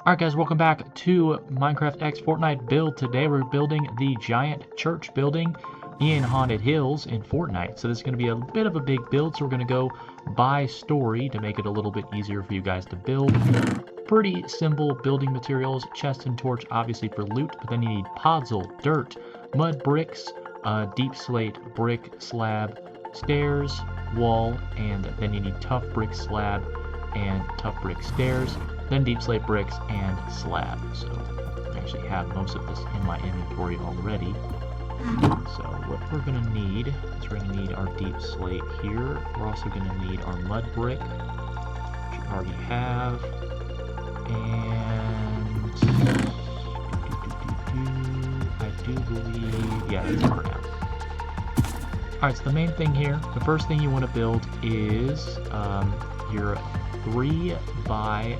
Alright guys, welcome back to Minecraft X Fortnite build. Today we're building the giant church building in Haunted Hills in Fortnite. So this is going to be a bit of a big build, so we're going to go by story to make it a little bit easier for you guys to build. Pretty simple building materials, chest and torch obviously for loot, but then you need podzol, dirt, mud bricks, deep slate, brick, slab, stairs, wall, and then you need tough brick slab and tough brick stairs. Then deep slate bricks and slab. So I actually have most of this in my inventory already. So what we're going to need is we're going to need our deep slate here. We're also going to need our mud brick, which we already have. And I do believe, yeah, it's for now. Alright, so the main thing here, the first thing you want to build is your 3x4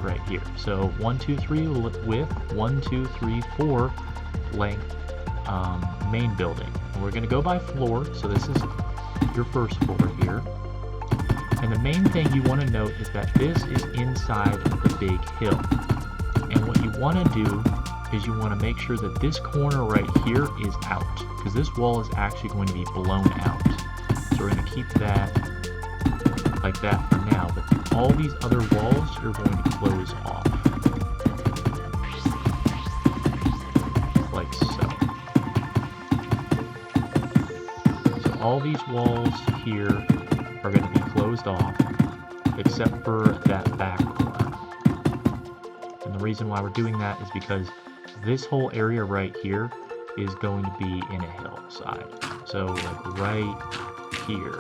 right here. So 1, 2, 3 width, 1, 2, 3, 4 length main building. And we're going to go by floor, so this is your first floor here. And the main thing you want to note is that this is inside the big hill. And what you want to do is you want to make sure that this corner right here is out, because this wall is actually going to be blown out. So we're going to keep that like that for now, but all these other walls you're going to close off. Like so. So all these walls here are going to be closed off, except for that back corner. And the reason why we're doing that is because this whole area right here is going to be in a hillside. So like right here.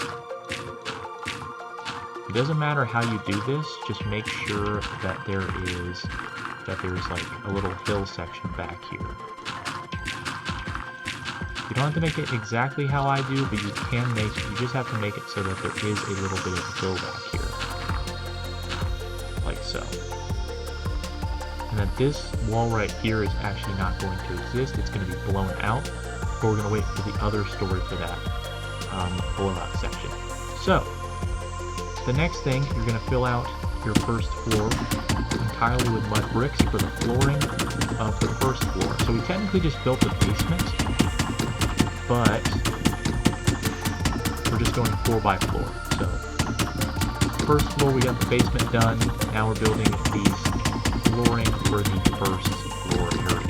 It doesn't matter how you do this, just make sure that there's like a little hill section back here. You don't have to make it exactly how I do, but you can make it, you just have to make it so that there is a little bit of hill back here. Like so. And that this wall right here is actually not going to exist, it's going to be blown out, but we're going to wait for the other story for that blowout section. So, the next thing, you're going to fill out your first floor entirely with mud bricks for the flooring for the first floor. So we technically just built the basement, but we're just going floor by floor. So first floor we got the basement done. Now we're building the flooring for the first floor area.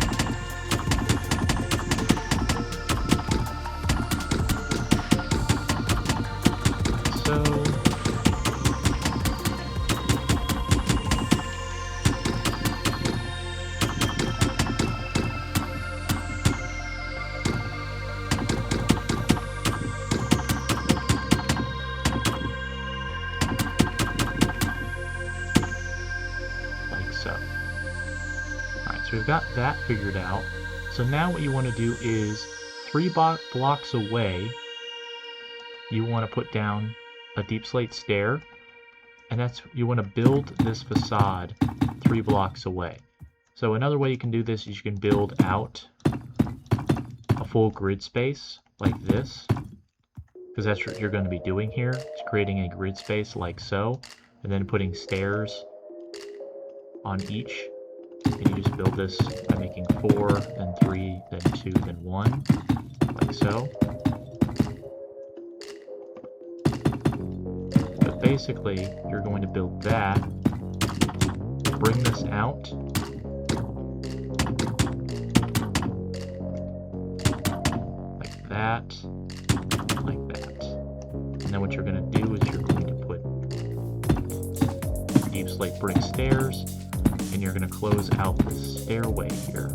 So we've got that figured out. So now what you want to do is 3 blocks away, you want to put down a deep slate stair, and that's, you want to build this facade 3 blocks away. So another way you can do this is you can build out a full grid space like this, because that's what you're going to be doing here. It's creating a grid space like so, and then putting stairs on each. And you just build this by making 4, then 3, then 2, then 1, like so. But basically, you're going to build that, bring this out, like that, like that. And then what you're going to do is you're going to put deep slate brick stairs, and you're going to close out the stairway here.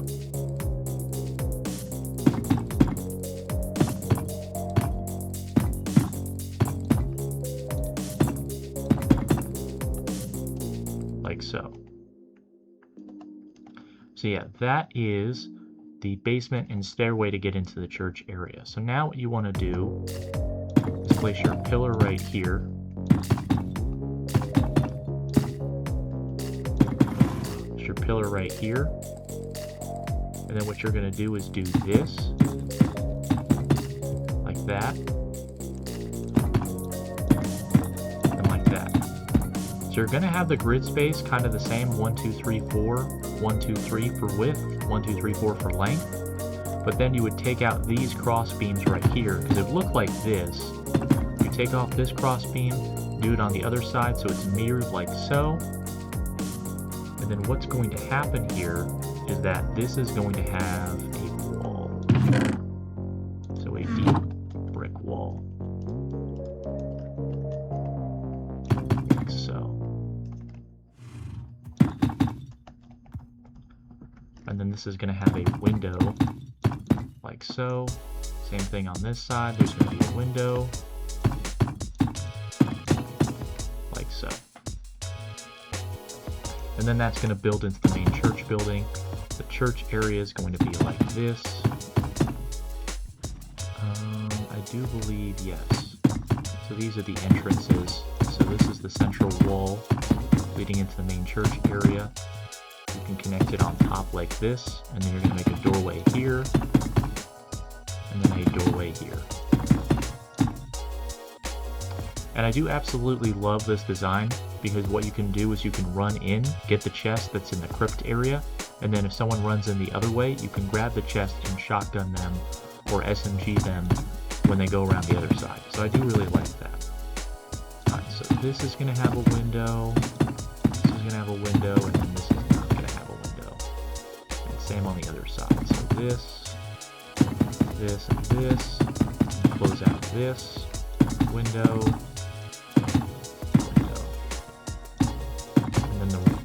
Like so. So yeah, that is the basement and stairway to get into the church area. So now what you want to do is place your pillar right here. Your pillar right here, and then what you're going to do is do this like that and like that. So you're going to have the grid space kind of the same, 1, 2, 3, 4, 1, 2, 3 for width, 1, 2, 3, 4 for length. But then you would take out these cross beams right here, because it would look like this. You take off this cross beam, do it on the other side so it's mirrored like so. And then what's going to happen here is that this is going to have a wall. So a deep brick wall. Like so. And then this is going to have a window like so. Same thing on this side, there's going to be a window like so. And then that's going to build into the main church building. The church area is going to be like this. I do believe, yes. So these are the entrances. So this is the central wall leading into the main church area. You can connect it on top like this, and then you're going to make a doorway here, and then a doorway here. And I do absolutely love this design, because what you can do is you can run in, get the chest that's in the crypt area, and then if someone runs in the other way, you can grab the chest and shotgun them or SMG them when they go around the other side. So I do really like that. Alright, so this is going to have a window, this is going to have a window, and then this is not going to have a window. And same on the other side. So this, and this, and close out this window,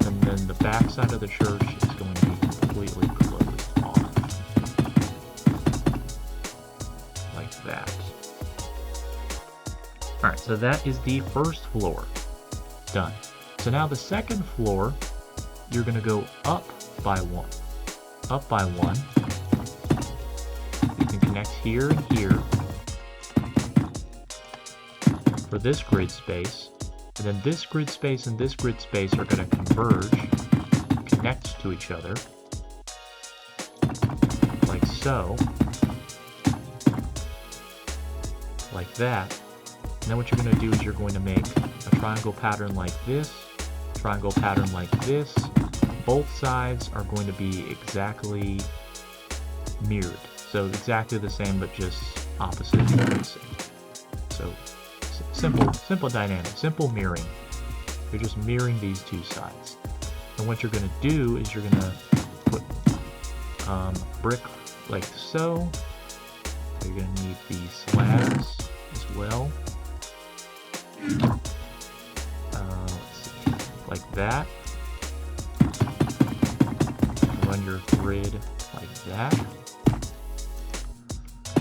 and then the back side of the church is going to be completely closed off. Like that. Alright, so that is the first floor done. So now the second floor, you're going to go up by one. Up by one. You can connect here and here for this grid space. And then this grid space and this grid space are going to converge, connect to each other, like so, like that. And then what you're going to do is you're going to make a triangle pattern like this, triangle pattern like this. Both sides are going to be exactly mirrored. So exactly the same, but just opposite. So simple dynamic, simple mirroring. You're just mirroring these two sides. And what you're going to do is you're going to put brick like so. You're going to need these slabs as well. Let's see, like that. Run your grid like that.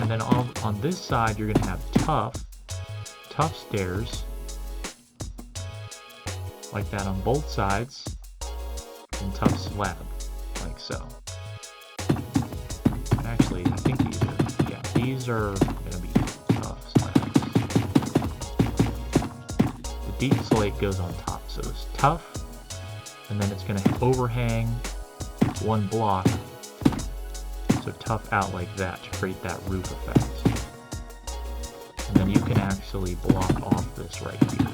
And then on this side, you're going to have tough stairs like that on both sides, and tough slab like so. And actually, I think these are going to be tough slabs. The deep slate goes on top, so it's tough, and then it's going to overhang one block, so tough out like that to create that roof effect. And then you can actually block off this right here.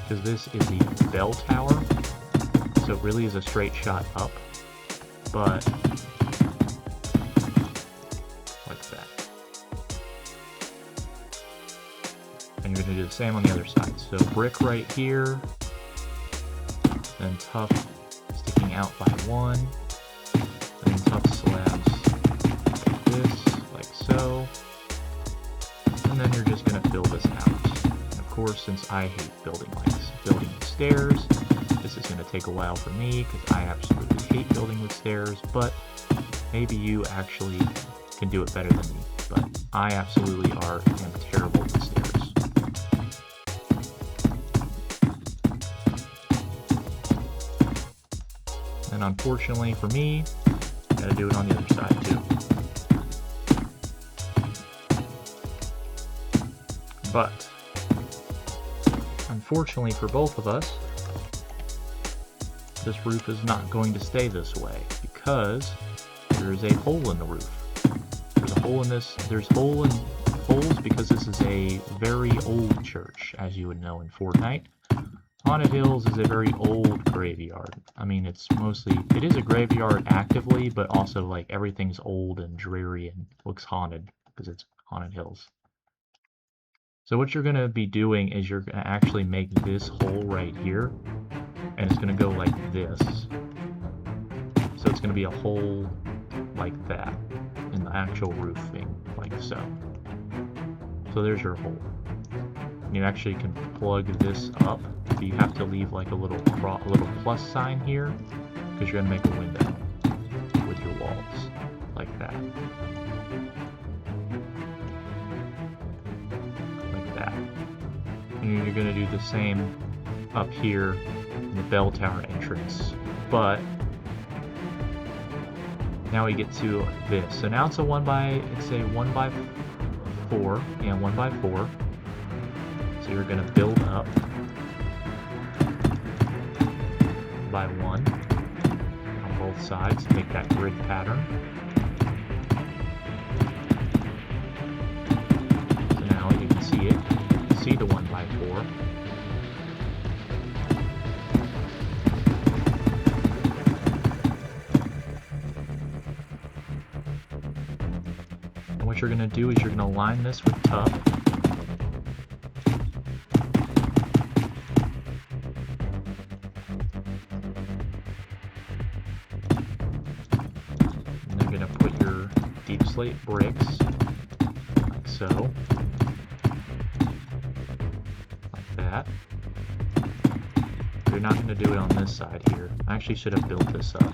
Because this is the bell tower, so it really is a straight shot up, but like that. And you're going to do the same on the other side. So brick right here, then tough sticking out by one, and then tough slabs like this, like so. And then you're just going to fill this out. And of course, since I hate building stairs, this is going to take a while for me because I absolutely hate building with stairs, but maybe you actually can do it better than me. But I absolutely am terrible with stairs. And unfortunately for me, I gotta do it on the other side too. But unfortunately for both of us, this roof is not going to stay this way because there is a hole in the roof. There's a hole in this. There's a hole in holes because this is a very old church, as you would know in Fortnite. Haunted Hills is a very old graveyard. I mean, it is a graveyard actively, but also like everything's old and dreary and looks haunted because it's Haunted Hills. So what you're going to be doing is you're going to actually make this hole right here, and it's going to go like this. So it's going to be a hole like that in the actual roofing, like so. So there's your hole. And you actually can plug this up, but you have to leave like a little plus sign here because you're going to make a window with your walls, like that. Like that. And you're going to do the same up here in the bell tower entrance, but now we get to this. So now it's a 1x4, yeah, 1x4. So you're going to build up by 1 on both sides to make that grid pattern. So now you can see it. You can see the 1x4. And what you're going to do is you're going to line this with tough. Slate bricks, like so, like that. You're not going to do it on this side here. I actually should have built this up.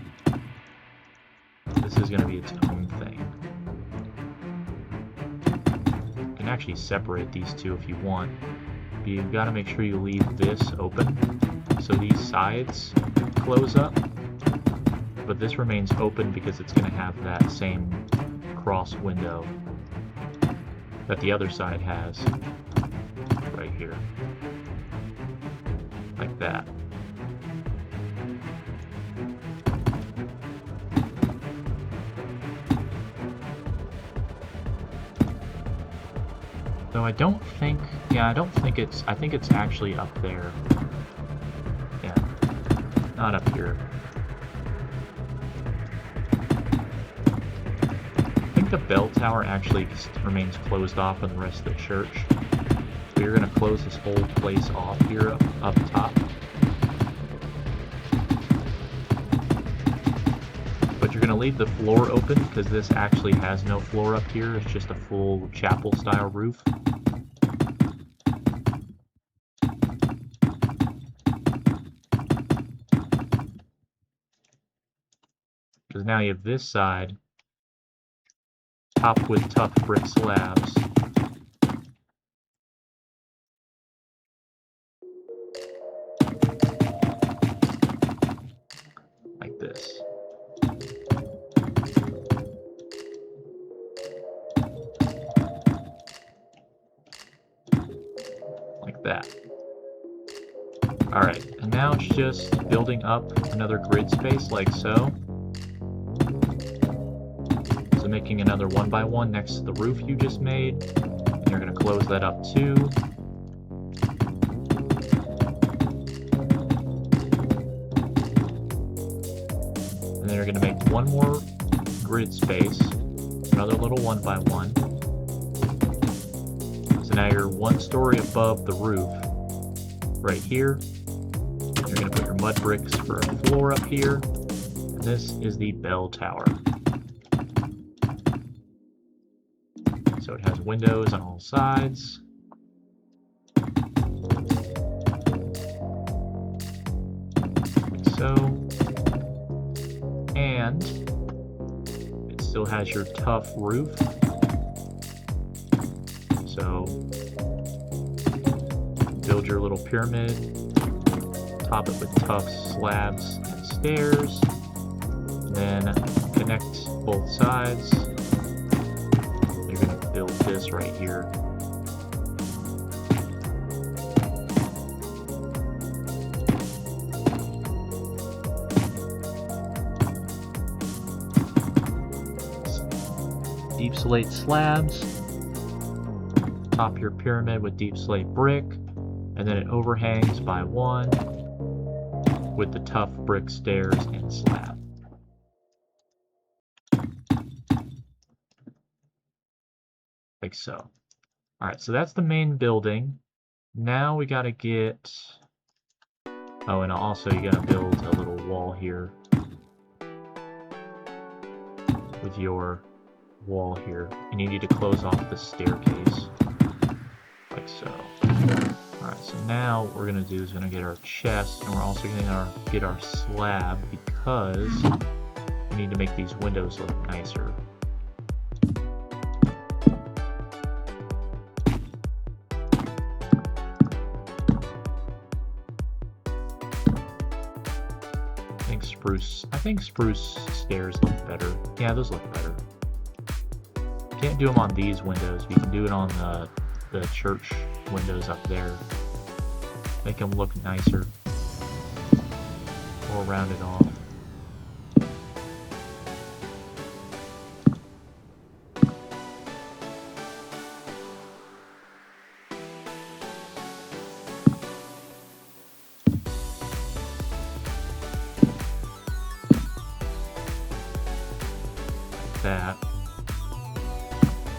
This is going to be its own thing. You can actually separate these two if you want, but you've got to make sure you leave this open so these sides close up, but this remains open because it's going to have that same cross window that the other side has right here, like that. So I think it's actually up there. Yeah, not up here. The bell tower actually remains closed off from the rest of the church. So you're going to close this whole place off here up top. But you're going to leave the floor open because this actually has no floor up here. It's just a full chapel style roof. Because now you have this side topped with tough brick slabs. Like this. Like that. Alright, and now it's just building up another grid space like so. Making another 1x1 next to the roof you just made, and you're going to close that up too. And then you're going to make one more grid space, another little 1x1. So now you're 1 story above the roof right here. You're going to put your mud bricks for a floor up here. And this is the bell tower. So it has windows on all sides. Like so. And it still has your tough roof. So build your little pyramid, top it with tough slabs and stairs, and then connect both sides. Build this right here. Deep slate slabs. top your pyramid with deep slate brick, and then it overhangs by 1 with the tough brick stairs and slab. Like so. Alright, so that's the main building. Now we gotta get... Oh, and also you gotta build a little wall here with your wall here, and you need to close off the staircase like so. Alright, so now what we're gonna do is we're gonna get our chest, and we're also gonna get our slab because we need to make these windows look nicer. I think spruce stairs look better. Yeah, those look better. Can't do them on these windows. We can do it on the church windows up there. Make them look nicer. Or round it off. That.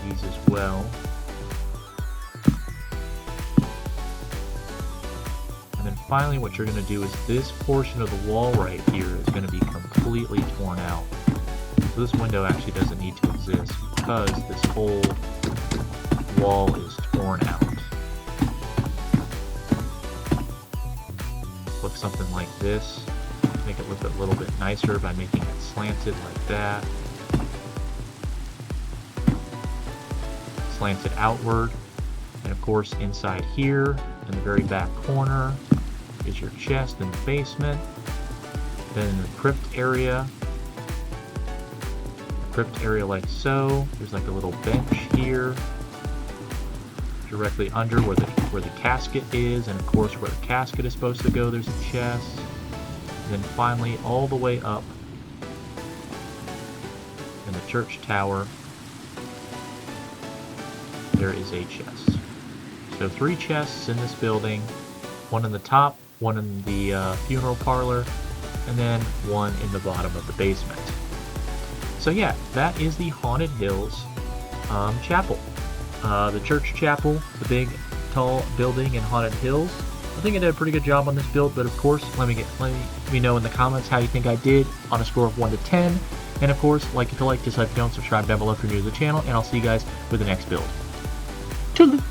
These as well. And then finally what you're going to do is this portion of the wall right here is going to be completely torn out. So this window actually doesn't need to exist because this whole wall is torn out. Look something like this. Make it look a little bit nicer by making it slanted like that. Slanted outward, and of course inside here in the very back corner is your chest in the basement. Then in the crypt area like so, there's like a little bench here directly under where the casket is, and of course where the casket is supposed to go there's a chest. And then finally all the way up in the church tower there is a chest. So 3 chests in this building, 1 in the top, 1 in the funeral parlor, and then 1 in the bottom of the basement. So yeah, that is the Haunted Hills chapel. The church chapel, the big tall building in Haunted Hills. I think I did a pretty good job on this build, but of course let me know in the comments how you think I did on a score of 1 to 10. And of course, like if you like, dislike if you don't, subscribe down below if you're new to the channel, and I'll see you guys with the next build. Toodaloo!